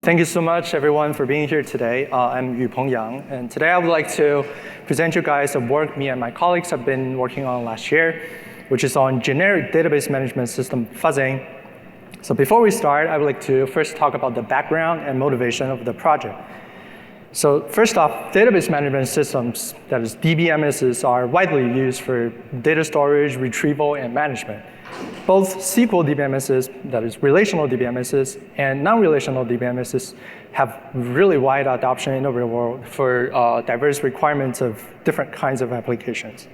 Thank you so much, everyone, for being here today. I'm Yupeng, and today I would like to present you guys a work me and my colleagues have been working on last year, which is on generic database management system fuzzing. So before we start, I would like to first talk about the background and motivation of the project. So first off, database management systems, that is DBMSs, are widely used for data storage, retrieval, and management. Both SQL DBMSs, that is relational DBMSs, and non-relational DBMSs have really wide adoption in the real world for diverse requirements of different kinds of applications.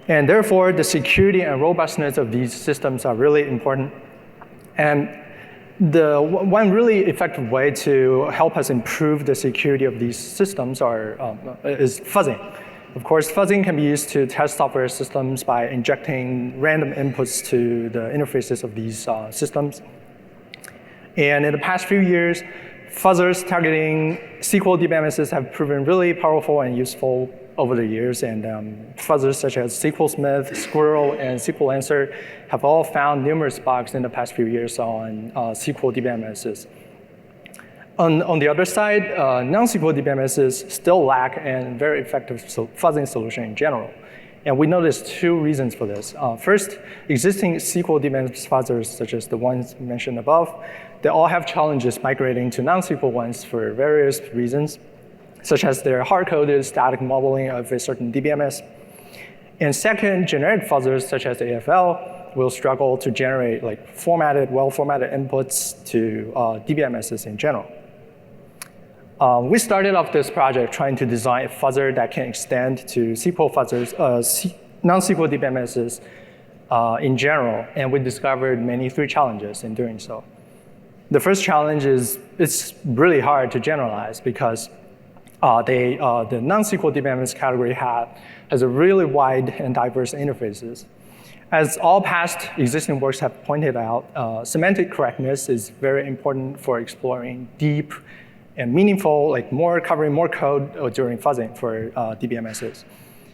And therefore, the security and robustness of these systems are really important. And the one really effective way to help us improve the security of these systems is fuzzing. Of course, fuzzing can be used to test software systems by injecting random inputs to the interfaces of these systems. And in the past few years, fuzzers targeting SQL DBMSs have proven really powerful and useful over the years. And fuzzers such as SQLsmith, Squirrel, and SQL Answer have all found numerous bugs in the past few years on SQL DBMSs. On the other side, non-SQL DBMSs still lack a very effective fuzzing solution in general. And we noticed two reasons for this. First, existing SQL DBMS fuzzers, such as the ones mentioned above, they all have challenges migrating to non-SQL ones for various reasons, such as their hard-coded static modeling of a certain DBMS. And second, generic fuzzers, such as AFL, will struggle to generate well-formatted inputs to DBMSs in general. We started off this project trying to design a fuzzer that can extend to SQL fuzzers, non-SQL DBMSs in general, and we discovered three challenges in doing so. The first challenge is it's really hard to generalize because the non-SQL DBMS category has a really wide and diverse interfaces. As all past existing works have pointed out, semantic correctness is very important for exploring deep and meaningful, covering more code during fuzzing for DBMSs.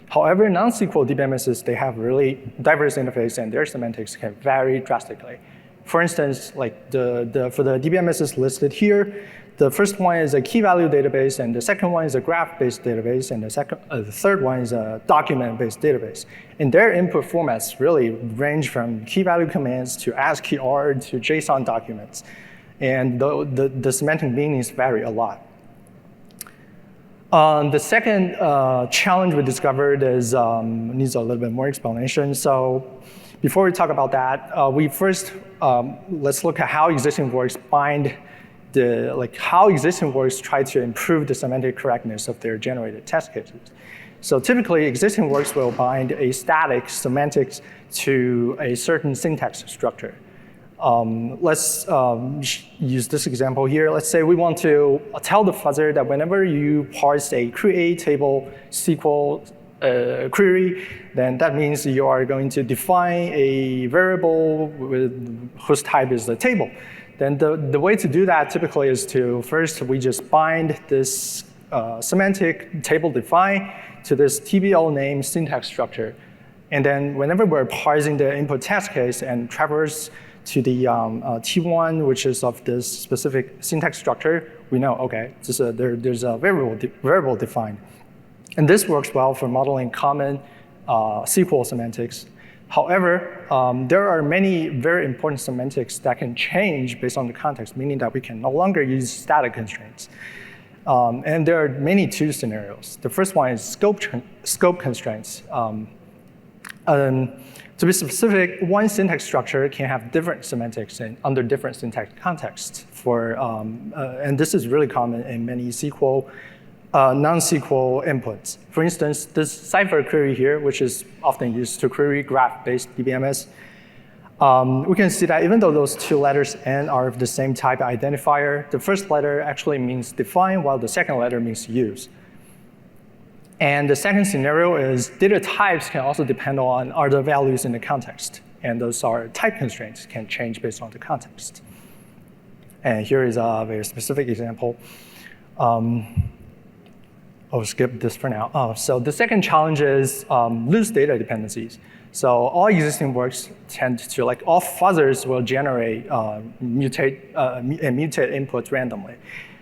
However, non-SQL DBMSs, they have really diverse interface and their semantics can vary drastically. For instance, for the DBMSs listed here, the first one is a key value database, and the second one is a graph-based database, and the third one is a document-based database. And their input formats really range from key value commands to ASCII or to JSON documents. And the semantic meanings vary a lot. The second challenge we discovered needs a little bit more explanation. So before we talk about that, let's look at how existing works how existing works try to improve the semantic correctness of their generated test cases. So typically, existing works will bind a static semantics to a certain syntax structure. Let's use this example here. Let's say we want to tell the fuzzer that whenever you parse a create table SQL query, then that means you are going to define a variable whose type is the table. Then the way to do that typically is to first we just bind this semantic table define to this TBL name syntax structure. And then whenever we're parsing the input test case and traverse to the T1, which is of this specific syntax structure, we know, okay, there's a variable defined. And this works well for modeling common SQL semantics. However, there are many very important semantics that can change based on the context, meaning that we can no longer use static constraints. And there are two scenarios. The first one is scope constraints. To be specific, one syntax structure can have different semantics under different syntax contexts. And this is really common in many non-SQL inputs. For instance, this cipher query here, which is often used to query graph-based DBMS, we can see that even though those two letters N are of the same type identifier, the first letter actually means define, while the second letter means use. And the second scenario is data types can also depend on other values in the context. And those are type constraints can change based on the context. And here is a very specific example. I'll skip this for now. So the second challenge is loose data dependencies. So all existing works tend to, like all fuzzers will generate mutate inputs randomly.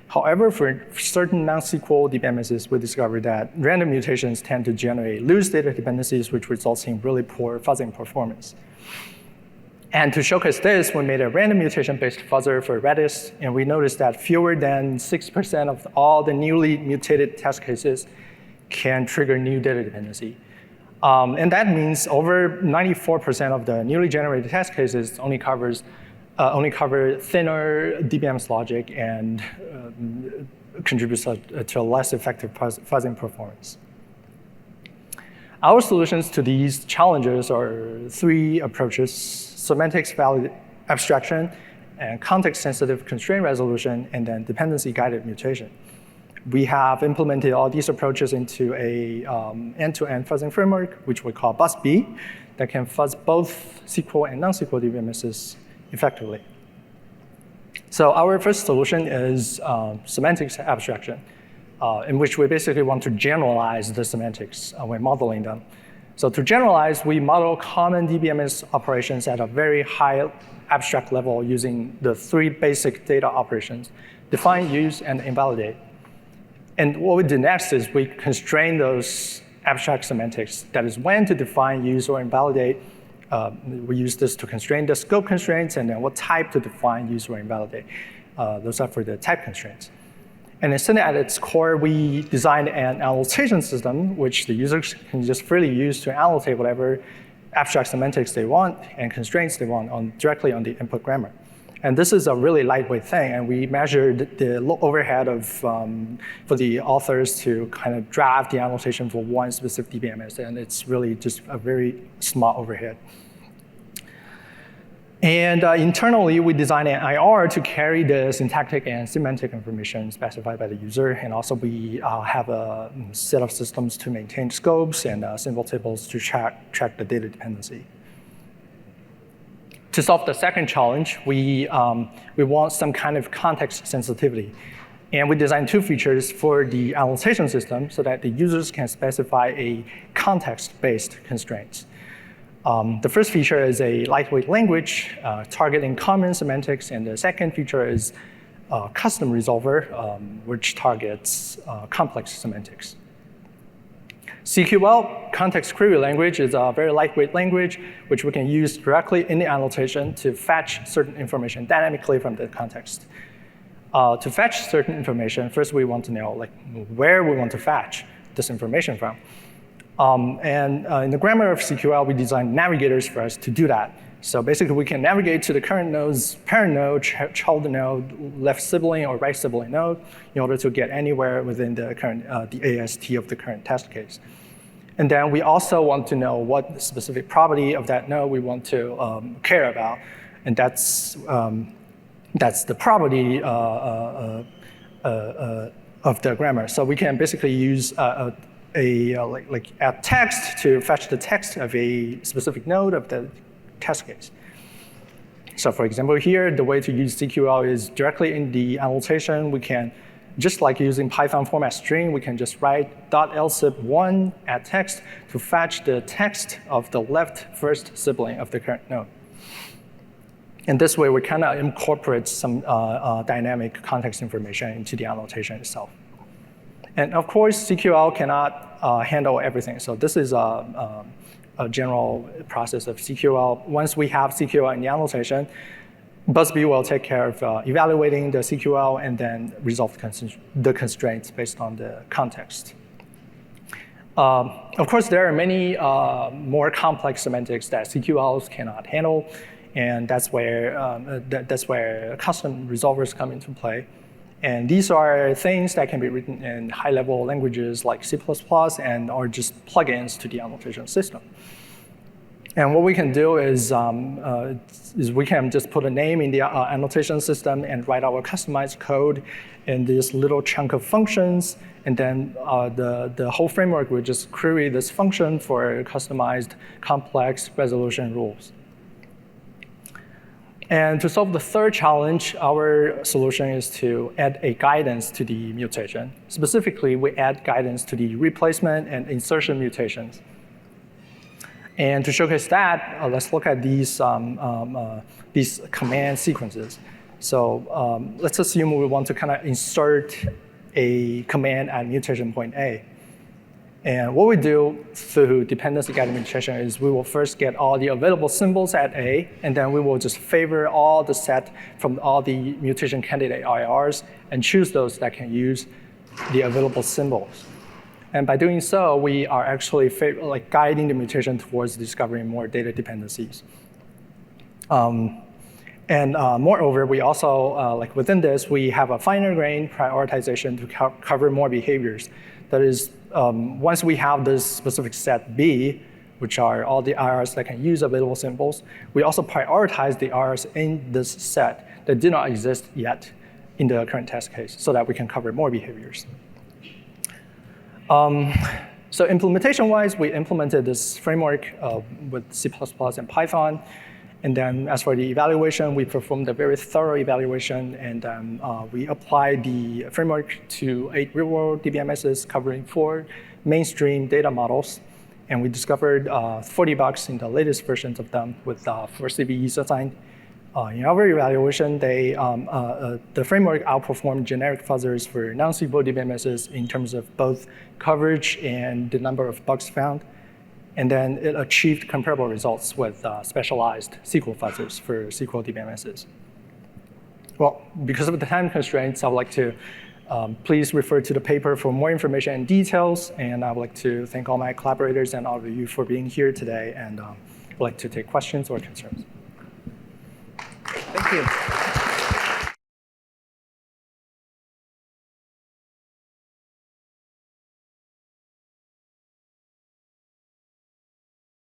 However, for certain non-SQL DBMSs, we discovered that random mutations tend to generate loose data dependencies, which results in really poor fuzzing performance. And to showcase this, we made a random mutation-based fuzzer for Redis, and we noticed that fewer than 6% of all the newly mutated test cases can trigger new data dependency. And that means over 94% of the newly generated test cases only cover thinner DBMS logic and contributes to a less effective fuzzing performance. Our solutions to these challenges are three approaches: semantics valid abstraction, and context-sensitive constraint resolution, and then dependency-guided mutation. We have implemented all these approaches into a end-to-end fuzzing framework, which we call BUZZBEE, that can fuzz both SQL and non-SQL DBMSs effectively. So our first solution is semantics abstraction, in which we basically want to generalize the semantics when modeling them. So to generalize, we model common DBMS operations at a very high abstract level using the three basic data operations: define, use, and invalidate. And what we do next is we constrain those abstract semantics, that is when to define, use, or invalidate. We use this to constrain the scope constraints, and then what type to define, use, or invalidate. Those are for the type constraints. And instead, at its core, we designed an annotation system, which the users can just freely use to annotate whatever abstract semantics they want and constraints they want directly on the input grammar. And this is a really lightweight thing, and we measured the overhead of for the authors to kind of draft the annotation for one specific DBMS, and it's really just a very small overhead. And internally, we designed an IR to carry the syntactic and semantic information specified by the user, and also we have a set of systems to maintain scopes and symbol tables to track the data dependency. To solve the second challenge, we want some kind of context sensitivity. And we designed two features for the annotation system so that the users can specify a context-based constraints. The first feature is a lightweight language targeting common semantics, and the second feature is custom resolver, which targets complex semantics. CQL, context query language, is a very lightweight language which we can use directly in the annotation to fetch certain information dynamically from the context. To fetch certain information, first we want to know where we want to fetch this information from. In the grammar of CQL, we designed navigators for us to do that. So basically, we can navigate to the current node's parent node, child node, left sibling, or right sibling node in order to get anywhere within the current the AST of the current test case. And then we also want to know what specific property of that node we want to care about, and that's the property of the grammar. So we can basically use a text to fetch the text of a specific node of the test case. So for example, here, the way to use CQL is directly in the annotation. We can, just like using Python format string, we can just write .lsib1 add text to fetch the text of the left first sibling of the current node. And this way, we kind of incorporate some dynamic context information into the annotation itself. And of course, CQL cannot handle everything. So this is a general process of CQL. Once we have CQL in the annotation, BUZZBEE will take care of evaluating the CQL and then resolve the constraints based on the context. Of course, there are many more complex semantics that CQLs cannot handle, and that's where custom resolvers come into play. And these are things that can be written in high-level languages like C++ and or just plugins to the annotation system. And what we can do is we can just put a name in the annotation system and write our customized code in this little chunk of functions, and then the whole framework will just query this function for customized complex resolution rules. And to solve the third challenge, our solution is to add a guidance to the mutation. Specifically, we add guidance to the replacement and insertion mutations. And to showcase that, let's look at these command sequences. So let's assume we want to kind of insert a command at mutation point A. And what we do through dependency guided mutation is we will first get all the available symbols at A, and then we will just favor all the set from all the mutation candidate IRs and choose those that can use the available symbols. And by doing so, we are actually guiding the mutation towards discovering more data dependencies. Moreover, we also, within this, we have a finer grain prioritization to cover more behaviors. That is, once we have this specific set B, which are all the IRs that can use available symbols, we also prioritize the IRs in this set that do not exist yet in the current test case so that we can cover more behaviors. So implementation-wise, we implemented this framework with C++ and Python. And then as for the evaluation, we performed a very thorough evaluation, and we applied the framework to 8 real-world DBMSs covering 4 mainstream data models. And we discovered 40 bugs in the latest versions of them with 4 CVEs assigned. In our evaluation, the framework outperformed generic fuzzers for non-SQL DBMSs in terms of both coverage and the number of bugs found. And then it achieved comparable results with specialized SQL fuzzers for SQL DBMSs. Well, because of the time constraints, I would like to please refer to the paper for more information and details. And I would like to thank all my collaborators and all of you for being here today. And I'd like to take questions or concerns. Thank you.